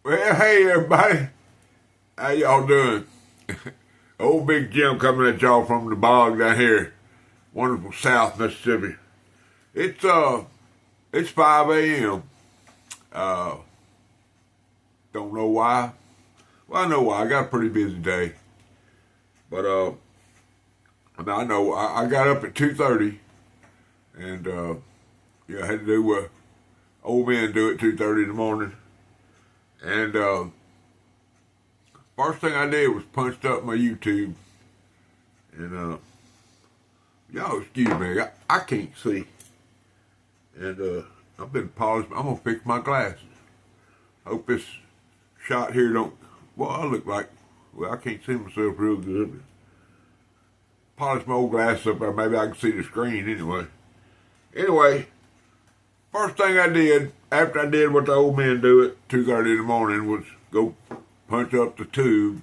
Well, hey everybody, how y'all doing? Old Big Jim coming at y'all from the bog down here, wonderful South Mississippi. It's 5 a.m. Don't know why. Well, I know why. I got a pretty busy day, but I know I got up at 2:30, and I had to do what old men do at 2:30 in the morning, and first thing I did was punched up my YouTube, and y'all excuse me, I can't see, and I've been polishing. I'm gonna fix my glasses. Hope this shot here don't. Well, I look like. Well, I can't see myself real good. Polish my old glasses up there. Maybe I can see the screen anyway. Anyway, first thing I did after I did what the old men do at 2:30 in the morning was go punch up the tube,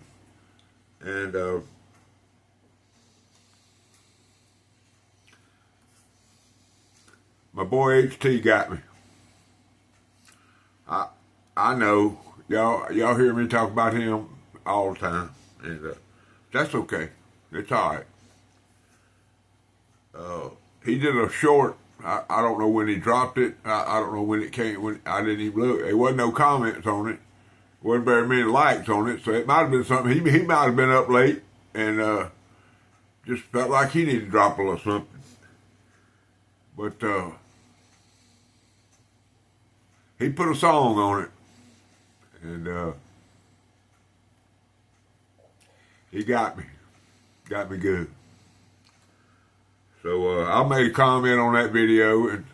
and my boy HT got me. I know y'all hear me talk about him all the time, and that's okay. It's all right. He did a short. I don't know when he dropped it. I don't know when it came. When I didn't even look. There wasn't no comments on it. Wasn't very many likes on it. So it might have been something. He might have been up late and just felt like he needed to drop a little something. But he put a song on it, and he got me good. So I made a comment on that video and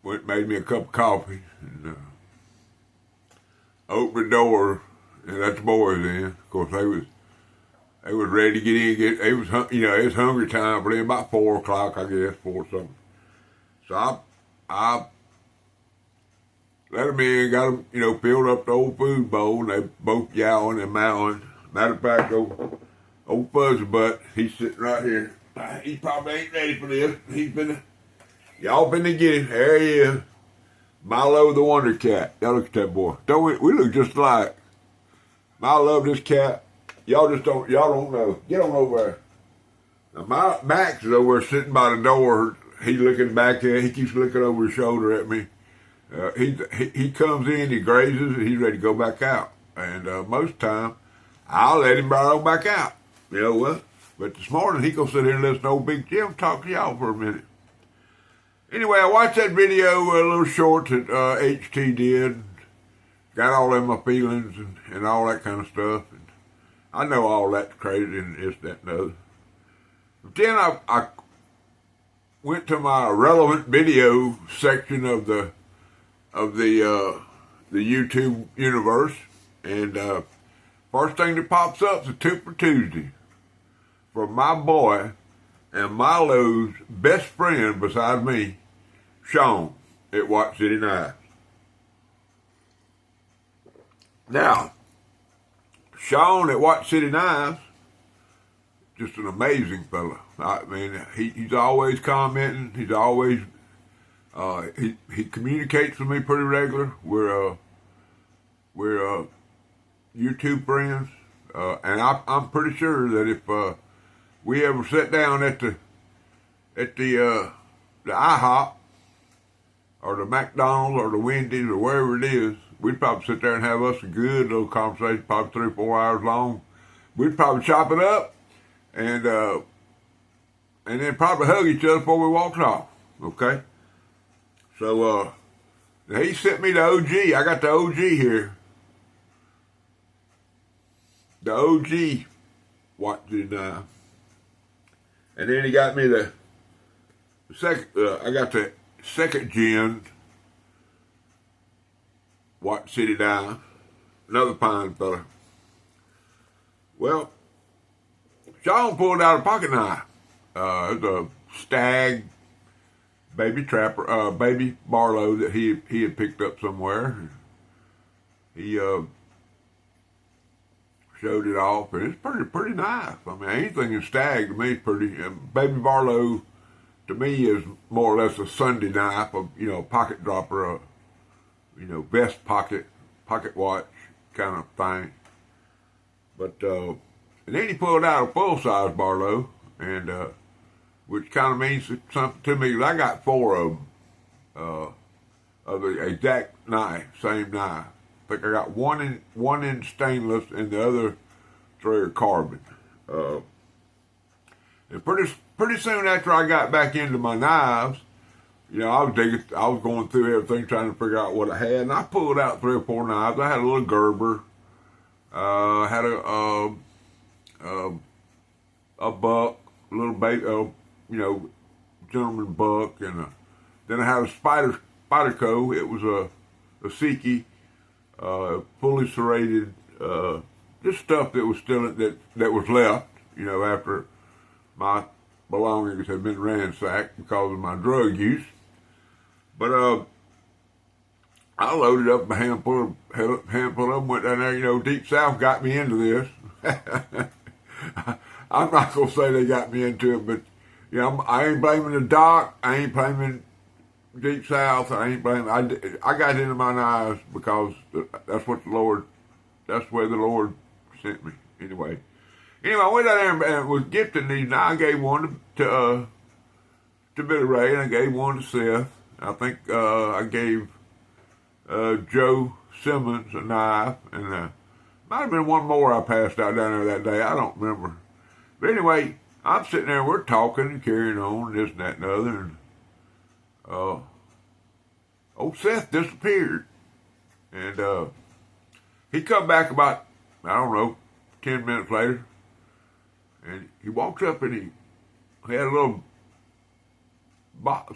made me a cup of coffee and opened the door and let the boys in. Of course, they was ready to get in. It's hungry time for them, about 4 o'clock, I guess, 4 something. So I let them in, got them, filled up the old food bowl, and they both yowling and mowing. Matter of fact, old Fuzzy Butt, he's sitting right here. He probably ain't ready for this. Y'all been to get him. There he is. Milo the Wonder Cat. Y'all look at that boy. Don't we look just alike. I love this cat. Y'all don't know. Get on over there. Now Max is over there sitting by the door. He's looking back at. He keeps looking over his shoulder at me. He comes in, he grazes, and he's ready to go back out. And most of the time, I'll let him right on back out. You know what? But this morning, he gonna sit here and listen to old Big Jim talk to y'all for a minute. Anyway, I watched that video, a little short that HT did. Got all in my feelings and all that kind of stuff. And I know all that's crazy and this, that, and the other. But then I went to my relevant video section of the YouTube universe, and first thing that pops up is a Tip for Tuesday from my boy and Milo's best friend besides me, Sean at Watt City Knives. Now, Sean at Watt City Knives, just an amazing fella. I mean, he's always commenting. He's always he communicates with me pretty regular. We're YouTube friends, and I'm pretty sure that if we ever sit down at the IHOP or the McDonald's or the Wendy's or wherever it is, we'd probably sit there and have us a good little conversation, probably 3 or 4 hours long. We'd probably chop it up and then probably hug each other before we walked off. Okay. So he sent me the OG. I got the OG here. The OG Watt City Knife. And then he got me the second. I got the second gen Watt City Knife. Another fine fella. Well, Sean pulled out a pocket knife. It's a Stag baby trapper, baby Barlow that he had picked up somewhere. He showed it off, and it's pretty nice. I mean, anything in Stag to me is pretty. Baby Barlow to me is more or less a Sunday knife, a pocket dropper, vest pocket pocket watch kind of thing. But and then he pulled out a full size Barlow, and which kind of means something to me. I got 4 of them of the exact knife, same knife. I think I got one in stainless, and the other 3 are carbon. And pretty soon after I got back into my knives, you know, I was going through everything trying to figure out what I had, and I pulled out 3 or 4 knives. I had a little Gerber, had a buck, a little you know, gentleman buck, and then I had a Spyderco. It was a Siki, fully serrated, just stuff that was still that was left, you know, after my belongings had been ransacked because of my drug use. But I loaded up a handful of them, went down there. You know, Deep South got me into this. I'm not gonna say they got me into it, but you know, I ain't blaming the doc. I ain't blaming Deep South. I ain't blaming. I got into my knives because that's where the Lord sent me. Anyway, I went down there and was gifting these. Now I gave one to Billy Ray, and I gave one to Seth. I think I gave Joe Simmons a knife, and might have been one more I passed out down there that day. I don't remember. But anyway, I'm sitting there, we're talking and carrying on, this and that and the other, and old Seth disappeared. And he come back about, I don't know, 10 minutes later, and he walks up and he had a little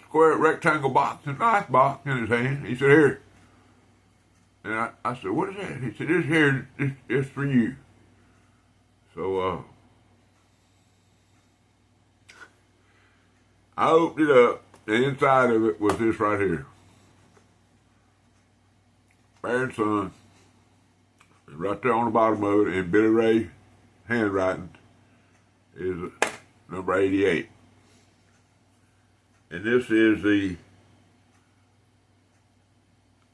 square rectangle box, a knife box in his hand. He said, "Here." And I said, "What is that?" He said, "This here, it's for you." So I opened it up. The inside of it was this right here. Baron Son. And right there on the bottom of it, in Billy Ray handwriting, is number 88. And this is the,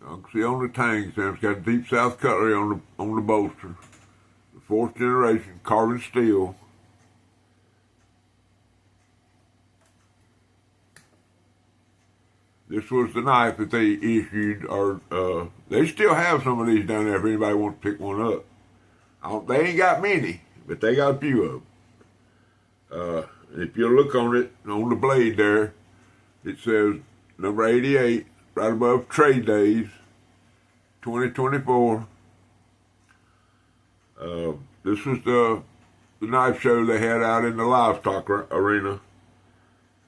I can see on the tang stamp, it's got Deep South cutlery on the bolster. The 4th generation carbon steel. This was the knife that they issued, or they still have some of these down there if anybody wants to pick one up. They ain't got many, but they got a few of them. If you look on it, on the blade there, it says number 88, right above trade days, 2024. This was the knife show they had out in the livestock arena.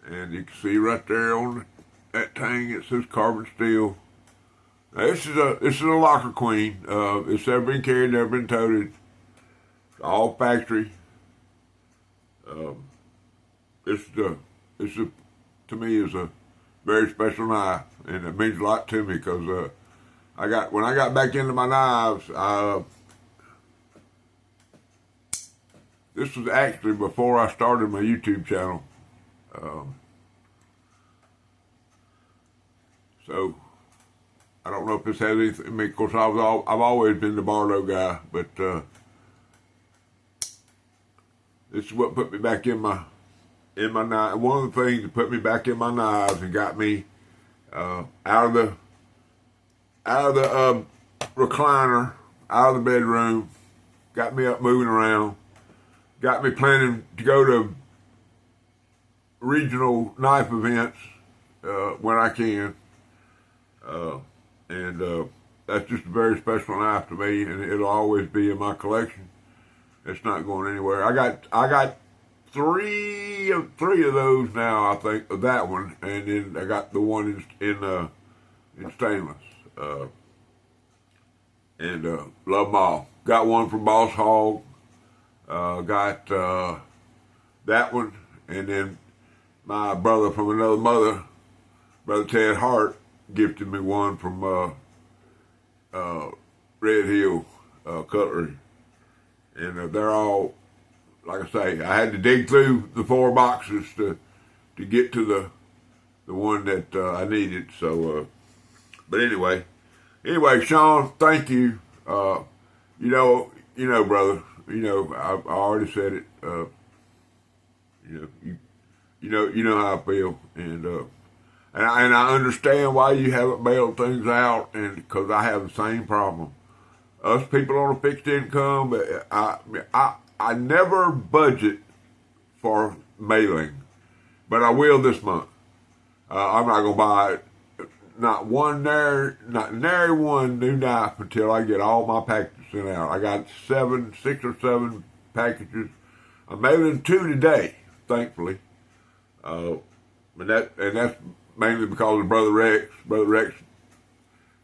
And you can see right there on that tang, it says carbon steel. Now, this is a locker queen. It's never been carried, never been toted. It's all factory. This to me is a very special knife, and it means a lot to me because when I got back into my knives, this was actually before I started my YouTube channel. So I don't know if this has anything. I mean, of course, I've always been the Barlow guy, but this is what put me back in my knife. One of the things that put me back in my knives and got me out of the recliner, out of the bedroom, got me up moving around, got me planning to go to regional knife events when I can. And that's just a very special knife to me, and it'll always be in my collection. It's not going anywhere. I got three of those now, I think, of that one, and then I got the one in stainless. And love them all. Got one from Boss Hog. Got that one, and then my brother from another mother, Brother Ted Hart, gifted me one from Red Hill Cutlery. And they're all, like I say, I had to dig through the 4 boxes to get to the one that I needed. So, but anyway, Sean, thank you Uh, brother. I already said it. You know, you know how I feel, and I understand why you haven't bailed things out, and because I have the same problem. Us people on a fixed income, I never budget for mailing, but I will this month. I'm not gonna buy not nary one new knife until I get all my packages sent out. I got 6 or 7 packages. I'm mailing 2 today, thankfully. And that's mainly because of Brother Rex. Brother Rex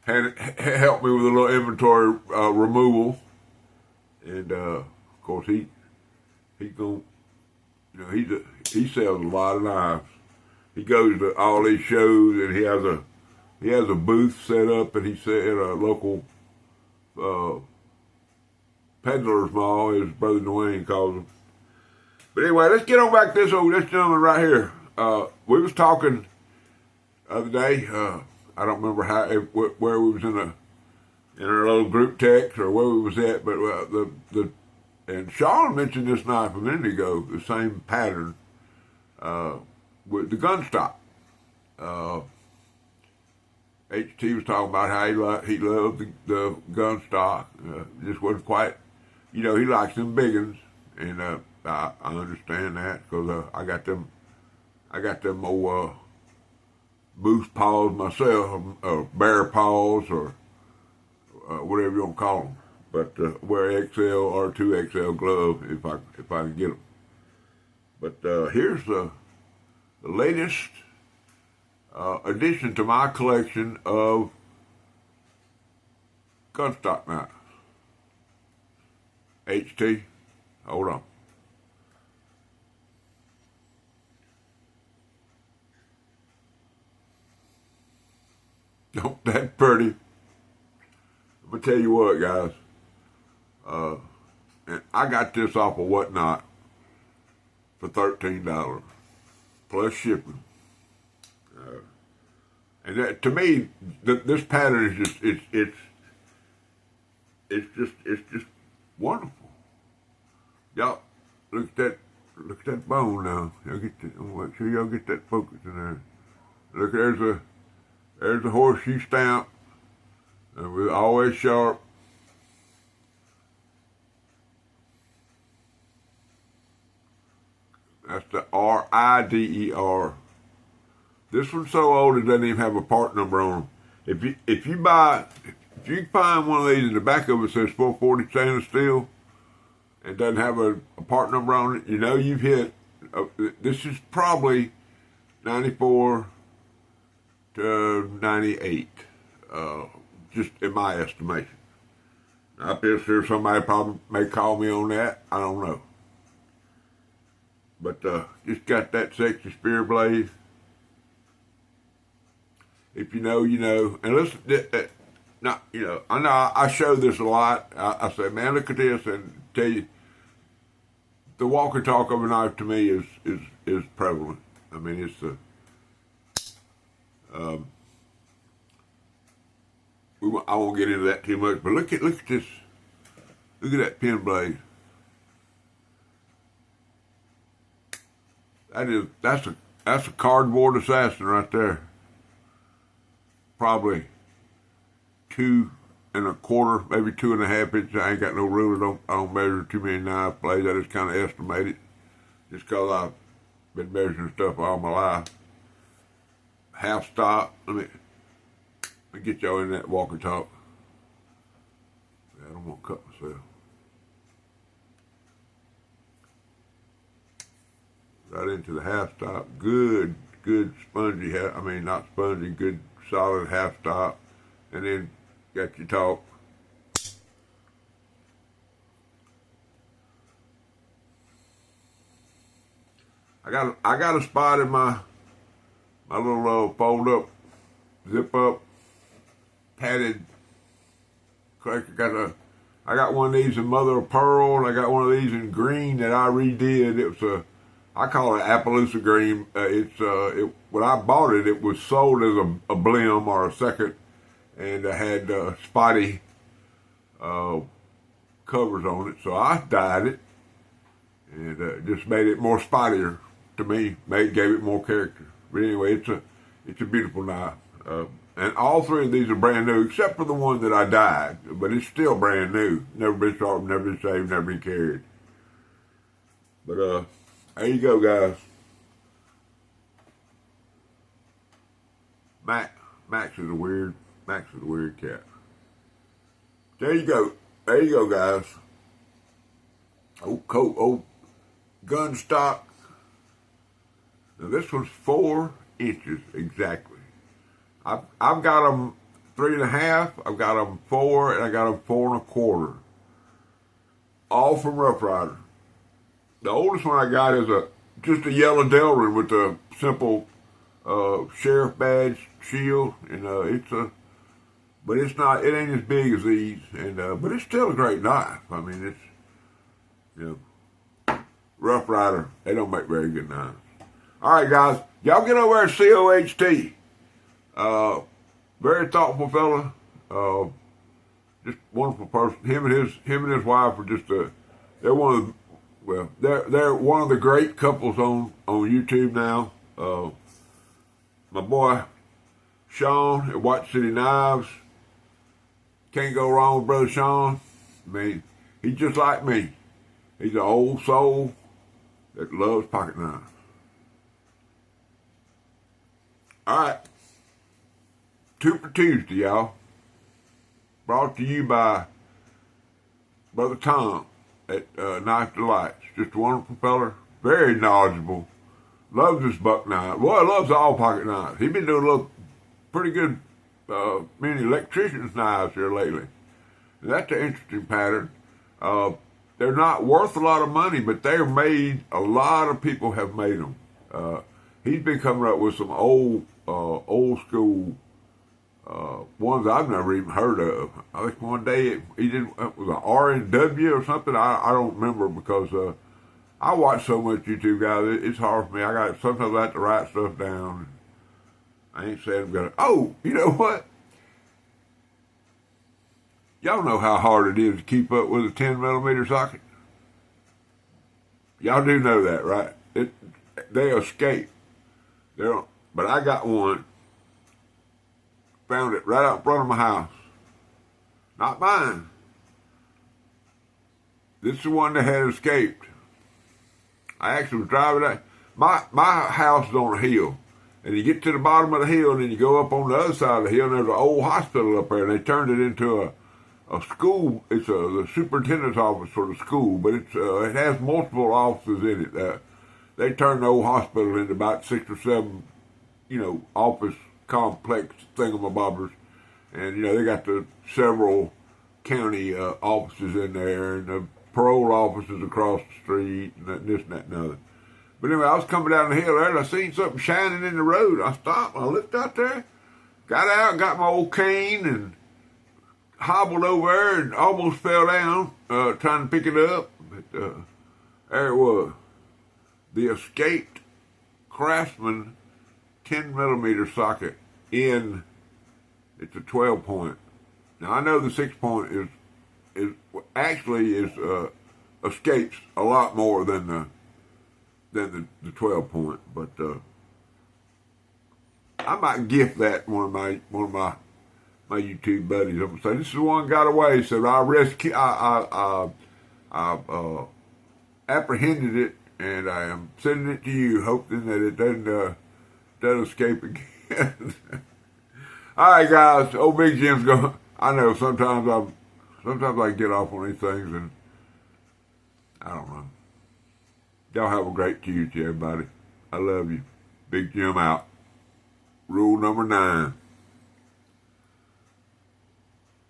helped me with a little inventory removal, and of course he going he sells a lot of knives. He goes to all these shows, and he has a booth set up, and he said at a local peddler's mall, as Brother Dwayne calls them. But anyway, let's get on back to this gentleman right here. We was talking the other day. I don't remember where we was in our little group text or where we was at, but and Sean mentioned this knife a minute ago, the same pattern with the gun stock. HT was talking about how he loved the gun stock. Just wasn't quite, he likes them big ones, and I understand that because I got them old moose paws myself, or bear paws, or whatever you want to call them. But wear XL or 2XL glove if I can get them. But here's the latest addition to my collection of gun stock knives. HT, hold on. Don't that pretty? I'm gonna tell you what, guys. And I got this off of Whatnot for $13 plus shipping. And that, to me, this pattern is just it's just wonderful. Y'all look at that bone now. Make sure y'all get that focus in there. Look, there's a horseshoe stamp, and we're always sharp. That's the RIDER. This one's so old it doesn't even have a part number on them. If you find one of these and the back of it says 440 stainless steel and doesn't have a part number on it, you've hit. This is probably 94 to 98, just in my estimation. I'm pretty sure somebody probably may call me on that. I don't know. But just got that sexy spear blade. If you know, you know. And listen, I know I show this a lot. I say, man, look at this, and tell you, the walk and talk of a knife to me is prevalent. I mean, it's the I won't get into that too much, but look at this. Look at that pin blade. That's a cardboard assassin right there. Probably 2 1/4, maybe 2 1/2 inches. I ain't got no ruler. I don't measure too many knife blades. I just kind of estimate it, just because I've been measuring stuff all my life. Half stop. Let me get y'all in that walk and talk. I don't want to cut myself. Right into the half stop. Good spongy. Not spongy. Good solid half stop, and then got your talk. I got a spot in my little fold up, zip up, padded. I got one of these in mother of pearl, and I got one of these in green that I redid. It was I call it Appaloosa green. When I bought it, it was sold as a blim or a second, and it had spotty uh, covers on it, so I dyed it and just made it more spottier to me. Gave it more character. But anyway, it's a beautiful knife. And all three of these are brand new, except for the one that I dyed, but it's still brand new. Never been sharpened, never been shaved, never been carried. But there you go, guys. Max is a weird cat. There you go, guys. Old coat, old gun stock. Now this one's 4 inches exactly. I've got them 3.5. I've got them 4, and I got them 4 1/4. All from Rough Rider. The oldest one I got is just a yellow Delrin with a simple sheriff badge shield, and but it's not. It ain't as big as these, and but it's still a great knife. I mean, it's Rough Rider. They don't make very good knives. All right, guys, y'all get over there at COHT. Very thoughtful fella. Just wonderful person. Him and his wife are just they're one of the, well, they're one of the great couples on YouTube now. My boy Sean at White City Knives. Can't go wrong with Brother Sean. I mean, he's just like me. He's an old soul that loves pocket knives. All right. 2 for Tuesday, y'all. Brought to you by Brother Tom at Knife Delights. Just a wonderful feller. Very knowledgeable. Loves his buck knife. Well, loves all pocket knives. He's been doing a little pretty good many electricians' knives here lately. And that's an interesting pattern. They're not worth a lot of money, but they're made. A lot of people have made them. He's been coming up with some old school ones I've never even heard of. I think one day he did it was an RNW or something. I don't remember because I watch so much YouTube, guys. It's hard for me. Sometimes I have to write stuff down. I ain't saying I'm gonna. Oh, you know what? Y'all know how hard it is to keep up with a 10mm socket. Y'all do know that, right? They escape. But I got one. Found it right out in front of my house. Not mine. This is the one that had escaped. I actually was driving that. My house is on a hill. And you get to the bottom of the hill, and then you go up on the other side of the hill, and there's an old hospital up there, and they turned it into a school. It's the superintendent's office for the school, but it has multiple offices in it. They turned the old hospital into about 6 or 7, office complex thingamabobbers, and they got the several county offices in there, and the parole offices across the street, and this and that and other. But anyway, I was coming down the hill there, and I seen something shining in the road. I stopped, and I looked out there, got out, got my old cane, and hobbled over there, and almost fell down trying to pick it up. But there it was, the escaped Craftsman 10mm socket in. It's a 12 point. Now I know the 6 point is escapes a lot more than the 12 point, but I might gift that one of my YouTube buddies. I'm gonna say this is the one got away. So I apprehended it, and I am sending it to you, hoping that it doesn't escape again. All right, guys. Old Big Jim's going. I know sometimes I get off on these things, and I don't know. Y'all have a great Tuesday, everybody. I love you. Big Jim out. Rule number 9.